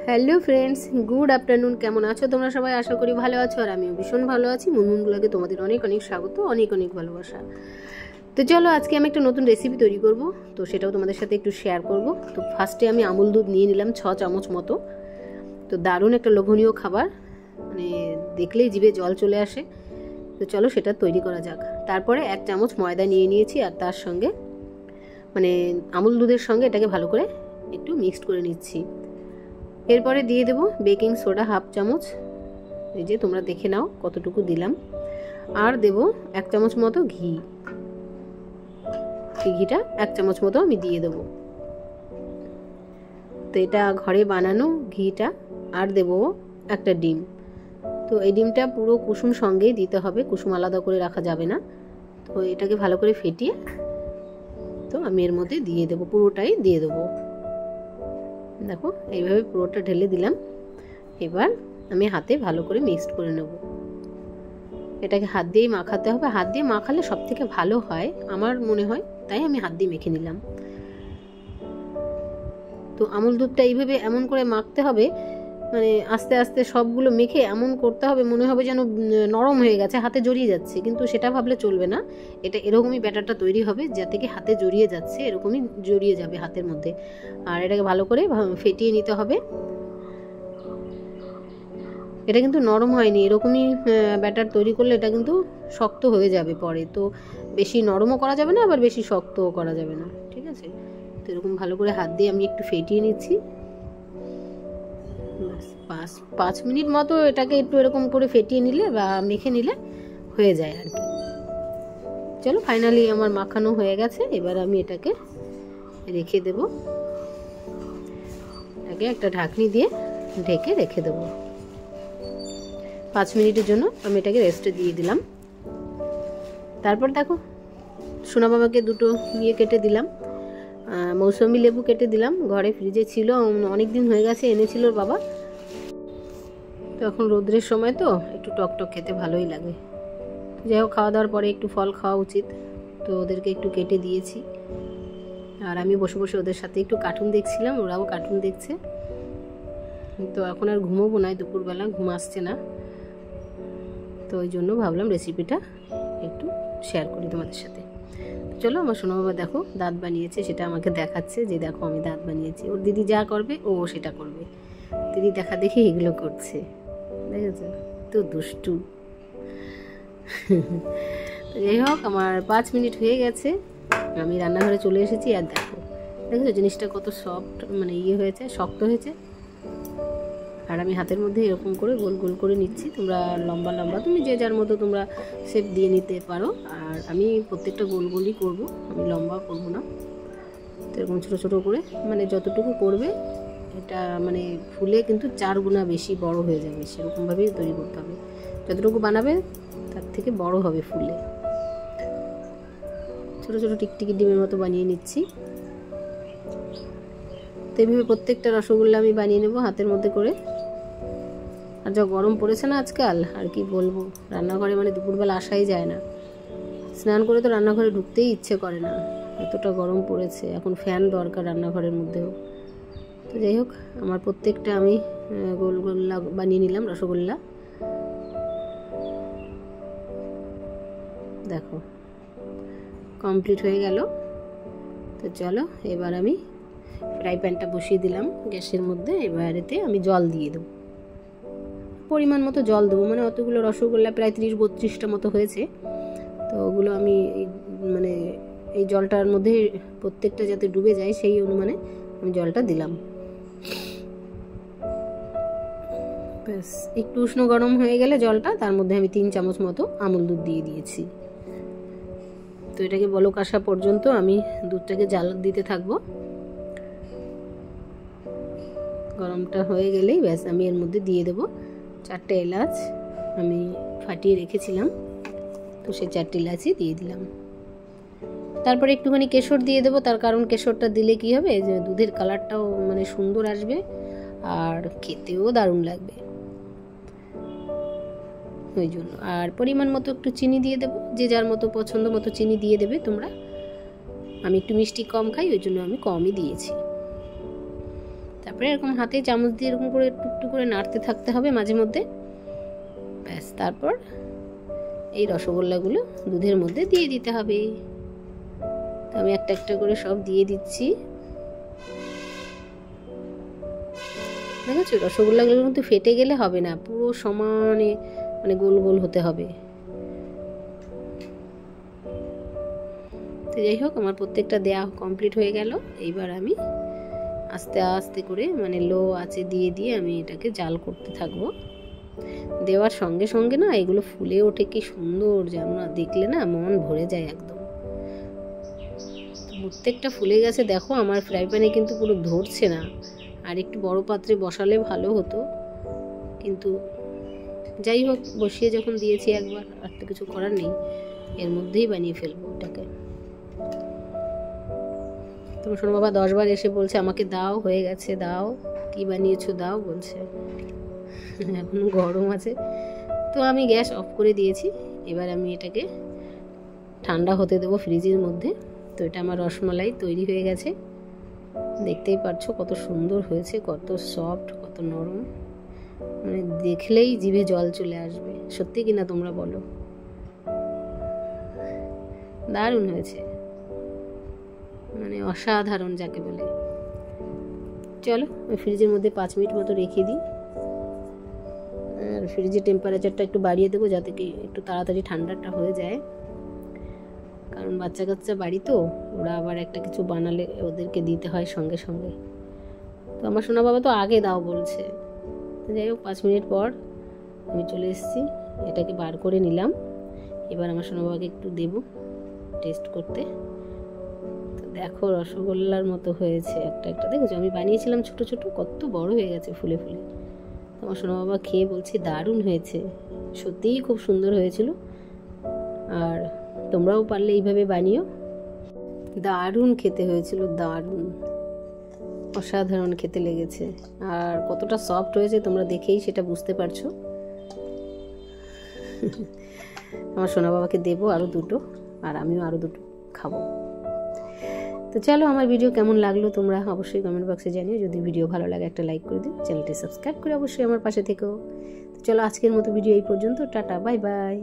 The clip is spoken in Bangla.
Hello friends, good afternoon. কেমন আছো তোমরা সবাই? আশা করি ভালো আছো, আর আমিও ভীষণ ভালো আছি। মুনমুন ব্লগে তোমাদের অনেক অনেক স্বাগত, অনেক অনেক ভালোবাসা। তো চলো, আজকে আমি একটা নতুন রেসিপি তৈরি করব, তো সেটাও তোমাদের সাথে একটু শেয়ার করব। তো ফার্স্টে আমি আমুল দুধ নিয়ে নিলাম 6 চামচ মতো। তো দারুণ একটা লোভনীয় খাবার, মানে দেখলেই জিভে জল চলে আসে। তো চলো সেটা তৈরি করা যাক। তারপরে 1 চামচ ময়দা নিয়ে নিয়েছি, আর তার সঙ্গে মানে আমুল দুধের সঙ্গে এটাকে ভালো করে একটু মিক্সড করে নিচ্ছি। এরপরে দিয়ে দেব বেকিং সোডা 1/2 চামচ, এই যে তোমরা দেখে নাও কতটুকু দিলাম। আর দেব 1 চামচ মতো ঘি, এই ঘিটা 1 চামচ মতো আমি দিয়ে দেব। তো এটা ঘরে বানানো ঘিটা। আর দেব একটা ডিম। তো এই ডিমটা পুরো কুসুম সঙ্গেই দিতে হবে, কুসুম আলাদা করে রাখা যাবে না। তো এটাকে ভালো করে ফেটিয়ে তো আমি এর মধ্যে দিয়ে দেব, পুরোটাই দিয়ে দেবো। দেখো এইভাবে পুরোটা ঢেলে দিলাম। এবার আমি হাতে ভালো করে মিক্সড করে নেব। এটাকে হাত দিয়েই মাখাতে হবে, হাত দিয়ে মাখালে সব থেকে ভালো হয় আমার মনে হয়, তাই আমি হাত দিয়ে মেখে নিলাম। তো আমুল দুধটা এইভাবে এমন করে মাখতে হবে, মানে আস্তে আস্তে সবগুলো মেখে এমন করতে হবে মনে হবে যেন নরম হয়ে গেছে, হাতে জড়িয়ে যাচ্ছে, কিন্তু সেটা ভাবলে চলবে না। এটা এরকমই ব্যাটারটা তৈরি হবে, যাতে কি হাতে জড়িয়ে যাচ্ছে, এরকমই জড়িয়ে যাবে হাতের মধ্যে। আর এটাকে ভালো করে ফেটিয়ে নিতে হবে। এটা কিন্তু নরম হয়নি, এরকমই ব্যাটার তৈরি করলে এটা কিন্তু শক্ত হয়ে যাবে পরে। তো বেশি নরমও করা যাবে না, আবার বেশি শক্তও করা যাবে না, ঠিক আছে? তো এরকম ভালো করে হাত দিয়ে আমি একটু ফেটিয়ে নিচ্ছি। 5 মিনিট মতো এটাকে একটু এরকম করে ফেটিয়ে নিলে বা মেখে নিলে হয়ে যায় আর কি। চলো, ফাইনালি আমার মাখানো হয়ে গেছে। এবার আমি এটাকে রেখে দেব, এটাকে একটা ঢাকনি দিয়ে ঢেকে রেখে দেবো 5 মিনিটের জন্য। আমি এটাকে রেস্টে দিয়ে দিলাম। তারপর দেখো, সোনা বাবাকে দুটো ইয়ে কেটে দিলাম, মৌসুমি লেবু কেটে দিলাম। ঘরে ফ্রিজে ছিল, অনেক দিন হয়ে গেছে, এনেছিল ওর বাবা। তো এখন রোদ্রের সময় তো একটু টক টক খেতে ভালোই লাগে। যাই হোক, খাওয়া দাওয়ার পরে একটু ফল খাওয়া উচিত, তো ওদেরকে একটু কেটে দিয়েছি। আর আমি বসে বসে ওদের সাথে একটু কার্টুন দেখছিলাম, ওরাও কার্টুন দেখছে। তো এখন আর ঘুমোবো না, দুপুরবেলা ঘুম আসছে না, তো ওই জন্য ভাবলাম রেসিপিটা একটু শেয়ার করি তোমাদের সাথে। চলো, আমার সোনা বাবা দেখো দাঁত বানিয়েছে, সেটা আমাকে দেখাচ্ছে যে দেখো আমি দাঁত বানিয়েছি। ওর দিদি যা করবে ও সেটা করবে, দিদি দেখা দেখি এগুলো করছে, দেখেছো? তো দুষ্টু। যাই হোক, আমার 5 মিনিট হয়ে গেছে, আমি রান্নাঘরে চলে এসেছি। আর দেখো, দেখেছো জিনিসটা কত সফট, মানে হয়েছে, শক্ত হয়েছে। আর আমি হাতের মধ্যে এরকম করে গোল গোল করে নিচ্ছি। তোমরা লম্বা লম্বা, তুমি যে যার মতো তোমরা শেপ দিয়ে নিতে পারো। আর আমি প্রত্যেকটা গোল গোলই করবো, আমি লম্বা করব না। তো এরকম ছোটো ছোটো করে, মানে যতটুকু করবে এটা মানে ফুলে কিন্তু 4 গুণা বেশি বড় হয়ে যাবে, সেরকমভাবেই তৈরি করতে হবে। যতটুকু বানাবে তার থেকে বড় হবে ফুলে। ছোটো ছোটো টিকটিকি ডিমের মতো বানিয়ে নিচ্ছি। তো এইভাবে প্রত্যেকটা রসগোল্লা আমি বানিয়ে নেব হাতের মধ্যে করে। আর যা গরম পড়েছে না আজকাল, আর কি বলবো, রান্নাঘরে মানে দুপুরবেলা আসাই যায় না। স্নান করে তো রান্নাঘরে ঢুকতেই ইচ্ছে করে না, এতটা গরম পড়েছে। এখন ফ্যান দরকার রান্নাঘরের মধ্যেও। তো যাই হোক, আমার প্রত্যেকটা আমি গোলগোল্লা বানিয়ে নিলাম, রসগোল্লা। দেখো কমপ্লিট হয়ে গেল। তো চলো, এবার আমি ফ্রাই প্যানটা বসিয়ে দিলাম গ্যাসের মধ্যে। এবার এতে আমি জল দিয়ে দেবো, পরিমাণ মতো জল দেবো। মানে অতগুলো রসগোল্লা প্রায় 30-32টা মতো হয়েছে। তো ওগুলো আমি মানে এই জলটার মধ্যে প্রত্যেকটা যাতে ডুবে যায় সেই অনুমানে আমি জলটা দিলাম। ব্যাস, একটু উষ্ণ গরম হয়ে গেলে জলটা, তার মধ্যে আমি 3 চামচ মতো আমুল দুধ দিয়ে দিয়েছি। তো এটাকে বলক আসা পর্যন্ত আমি দুধটাকে জাল দিতে থাকবো। গরমটা হয়ে গেলেই ব্যাস, আমি এর মধ্যে দিয়ে দেবো 4টে এলাচ, আমি ফাটিয়ে রেখেছিলাম, তো সেই 4টে এলাচই দিয়ে দিলাম। তারপরে একটুখানি কেশর দিয়ে দেবো, তার কারণ কেশরটা দিলে কি হবে, যে দুধের কালারটাও মানে সুন্দর আসবে, আর খেতেও দারুণ লাগবে, ওই জন্য। আর পরিমাণ মতো একটু চিনি দিয়ে দেবো, যে যার মতো পছন্দ মতো চিনি দিয়ে দেবে তোমরা। আমি একটু মিষ্টি কম খাই, ওই জন্য আমি কমই দিয়েছি। তারপরে এরকম হাতে চামচ দিয়ে এরকম করে টুকটুক করে নাড়তে থাকতে হবে মাঝে মধ্যে। ব্যাস, তারপর এই রসগোল্লাগুলো দুধের মধ্যে দিয়ে দিতে হবে। তো আমি একটা একটা করে সব দিয়ে দিচ্ছি। দেখেছো, রসগোল্লাগুলো কিন্তু ফেটে গেলে হবে না, পুরো সমানে মানে গোল গোল হতে হবে। তো যাই হোক, আমার প্রত্যেকটা দেয়া কমপ্লিট হয়ে গেল। এইবার আমি আস্তে আস্তে করে মানে লো আঁচে দিয়ে দিয়ে আমি এটাকে জাল করতে থাকবো। দেওয়ার সঙ্গে সঙ্গে না এগুলো ফুলে ওঠে, কি সুন্দর, যেন না দেখলে না মন ভরে যায় একদম। প্রত্যেকটা ফুলে গেছে দেখো। আমার ফ্রাই প্যানে কিন্তু পুরো ধরছে না, আর একটু বড় পাত্রে বসালে ভালো হতো, কিন্তু যাই হোক, বসিয়ে যখন দিয়েছি একবার, আর তো কিছু করার নেই, এর মধ্যেই বানিয়ে ফেলবো ওটাকে। তোমার শোনো বাবা 10 বার এসে বলছে আমাকে দাও, হয়ে গেছে, দাও, কি বানিয়েছো দাও বলছে। এখন গরম আছে, তো আমি গ্যাস অফ করে দিয়েছি। এবার আমি এটাকে ঠান্ডা হতে দেবো ফ্রিজের মধ্যে। তো এটা আমার রসমালাই তৈরি হয়ে গেছে, দেখতেই পারছো কত সুন্দর হয়েছে, কত সফট, কত নরম, মানে দেখলেই জিভে জল চলে আসবে। সত্যি কিনা তোমরা বলো, দারুণ হয়েছে, মানে অসাধারণ যাকে বলে। চলো ওই ফ্রিজের মধ্যে 5 মিনিট মতো রেখে দিই, আর ফ্রিজের টেম্পারেচারটা একটু বাড়িয়ে দেবো যাতে কি একটু তাড়াতাড়ি ঠান্ডাটা হয়ে যায়। কারণ বাচ্চা কাচ্চা বাড়ি তো, ওরা আবার একটা কিছু বানালে ওদেরকে দিতে হয় সঙ্গে সঙ্গে। তো আমার সোনা বাবা তো আগে দাও বলছে। তো যাই হোক, 5 মিনিট পর আমি চলে এসেছি, এটাকে বার করে নিলাম। এবার আমার সোনা বাবাকে একটু দেবো টেস্ট করতে। তো দেখো রসগোল্লার মতো হয়েছে একটা একটা, দেখেছো আমি বানিয়েছিলাম ছোট ছোট, কত বড় হয়ে গেছে ফুলে ফুলে। তো আমার সোনা বাবা খেয়ে বলছে দারুণ হয়েছে, সত্যিই খুব সুন্দর হয়েছিল। আর তোমরাও পারলে এইভাবে বানিও, দারুণ খেতে হয়েছিল, দারুণ অসাধারণ খেতে লেগেছে। আর কতটা সফট হয়েছে তোমরা দেখেই সেটা বুঝতে পারছো। আমার সোনা বাবাকে দেবো আরও 2টো, আর আমিও আরও 2টো খাবো। তো চলো, আমার ভিডিও কেমন লাগলো তোমরা অবশ্যই কমেন্ট বক্সে জানিও। যদি ভিডিও ভালো লাগে একটা লাইক করে দিও, চ্যানেলটি সাবস্ক্রাইব করে অবশ্যই আমার পাশে থেকো। তো চলো, আজকের মতো ভিডিও এই পর্যন্ত, টাটা, বাই বাই।